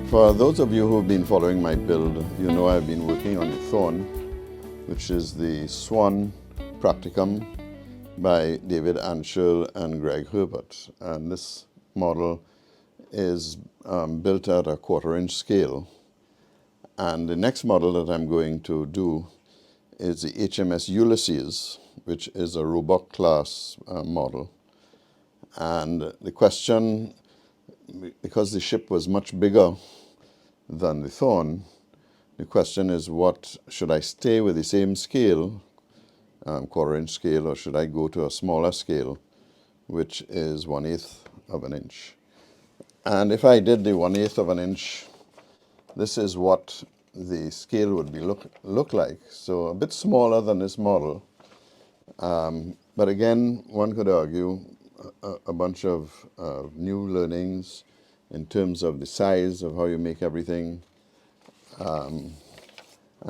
For those of you who have been following my build, you know I've been working on the Thorn, which is the Swan practicum by David Anshel and Greg Herbert. And this model is built at a 1/4" scale. And the next model that I'm going to do is the HMS Ulysses, which is a rowboat class model. And the question, because the ship was much bigger than the Thorn, the question is, what should I stay with the same scale, 1/4" scale, or should I go to a smaller scale, which is 1/8 of an inch? And if I did the 1/8 of an inch, this is what the scale would be look like. So a bit smaller than this model. But again, one could argue a bunch of new learnings in terms of the size of how you make everything. And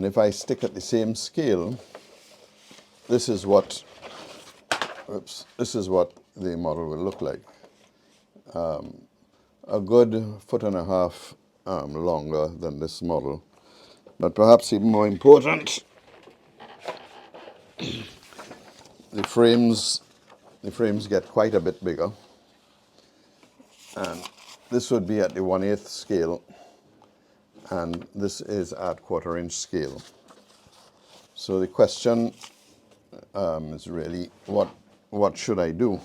if I stick at the same scale, this is what the model will look like. A good 1.5 feet longer than this model. But perhaps even more important, the frames get quite a bit bigger. And this would be at the 1/8 scale, and this is at 1/4" scale. So the question is really, what should I do?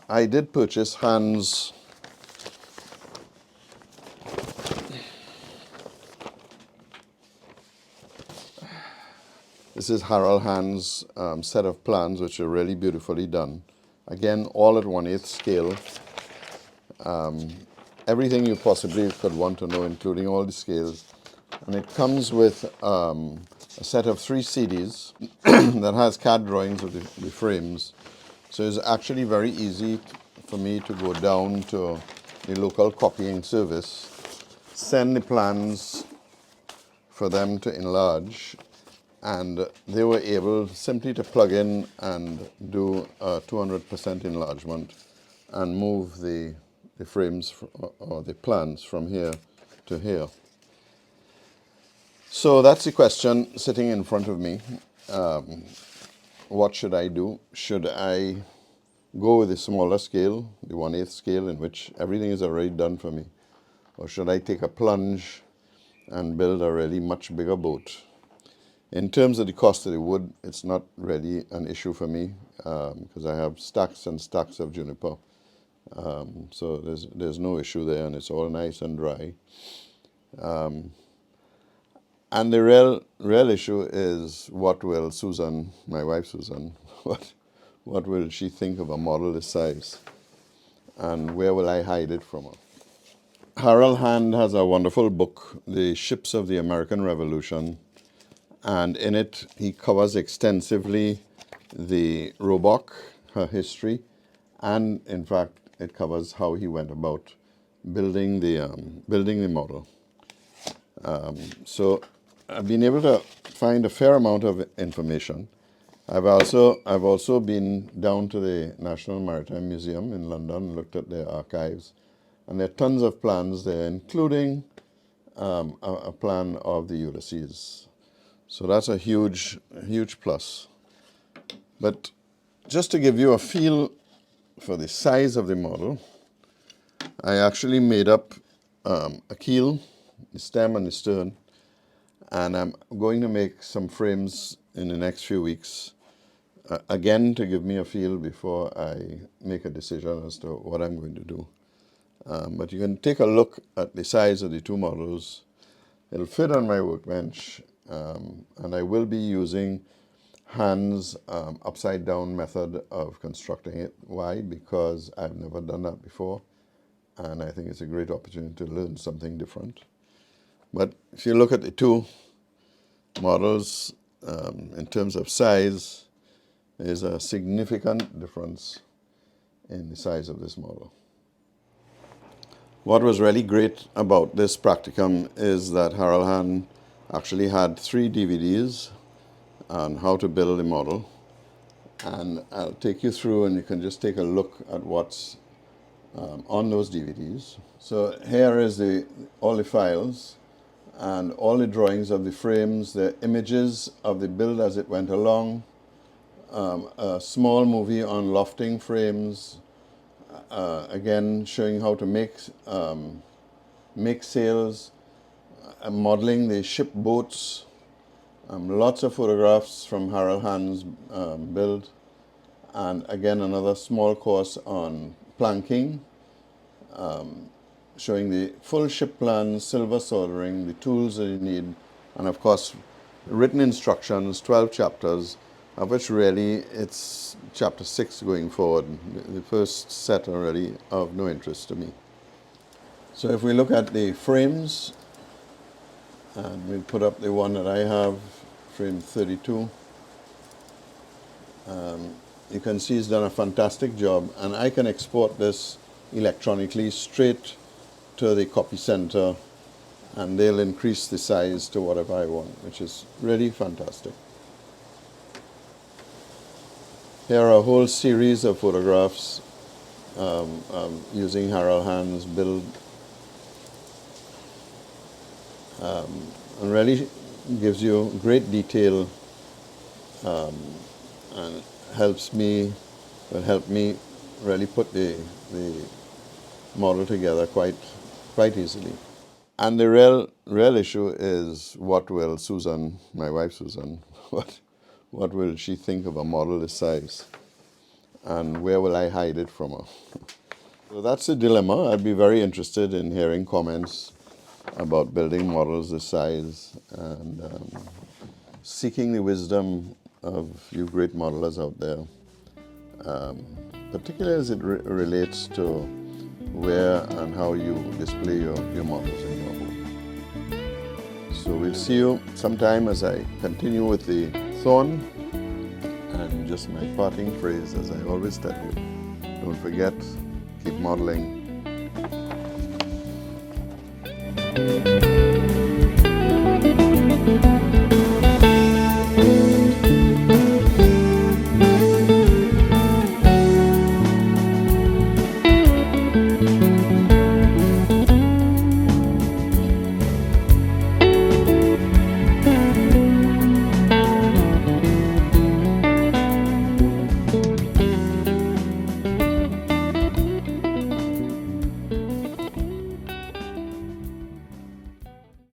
I did purchase Hahns. This is Harold Hahns' set of plans, which are really beautifully done. Again, all at 1/8 scale. Everything you possibly could want to know, including all the scales. And it comes with a set of 3 CDs that has CAD drawings of the frames. So it's actually very easy for me to go down to the local copying service, send the plans for them to enlarge, and they were able simply to plug in and do a 200% enlargement and move the frames or the plans from here to here. So that's the question sitting in front of me. What should I do? Should I go with the smaller scale, the 1/8 scale, in which everything is already done for me? Or should I take a plunge and build a really much bigger boat? In terms of the cost of the wood, it's not really an issue for me because I have stacks and stacks of juniper. So there's no issue there, and it's all nice and dry. And the real issue is, what will Susan, my wife Susan, what will she think of a model this size? And where will I hide it from her? Harold Hahn has a wonderful book, The Ships of the American Revolution, and in it he covers extensively the roebuck, her history, and in fact it covers how he went about building the model. So I've been able to find a fair amount of information. I've also been down to the National Maritime Museum in London and looked at their archives, and there are tons of plans there, including a plan of the Ulysses. So that's a huge plus. But just to give you a feel for the size of the model, I actually made up a keel, the stem and the stern, and I'm going to make some frames in the next few weeks, again to give me a feel before I make a decision as to what I'm going to do. But you can take a look at the size of the 2 models. It'll fit on my workbench, and I will be using Hahns' upside down method of constructing it. Why? Because I've never done that before, and I think it's a great opportunity to learn something different. But if you look at the 2 models, in terms of size, there's a significant difference in the size of this model. What was really great about this practicum is that Harold Hahn actually had 3 DVDs on how to build a model, and I'll take you through, and you can just take a look at what's on those DVDs. So here is all the files and all the drawings of the frames, the images of the build as it went along, a small movie on lofting frames, again showing how to make sails, modeling the ship boats, lots of photographs from Harold Hahns' build, and again another small course on planking, showing the full ship plan, silver soldering, the tools that you need, and of course written instructions, 12 chapters, of which really it's chapter 6 going forward. The first set are really of no interest to me. So if we look at the frames, and we'll put up the one that I have, frame 32. You can see he's done a fantastic job, and I can export this electronically straight to the copy center, and they'll increase the size to whatever I want, which is really fantastic. Here are a whole series of photographs using Harold Hahns' build, and really gives you great detail, and will help me really put the model together quite easily. And the real issue is, what will Susan, my wife Susan, what will she think of a model this size? And where will I hide it from her? So that's a dilemma. I'd be very interested in hearing comments about building models this size, and seeking the wisdom of you great modelers out there, particularly as it relates to where and how you display your models in your home. So we'll see you sometime as I continue with the thorn, and just my parting phrase, as I always tell you, don't forget, keep modeling.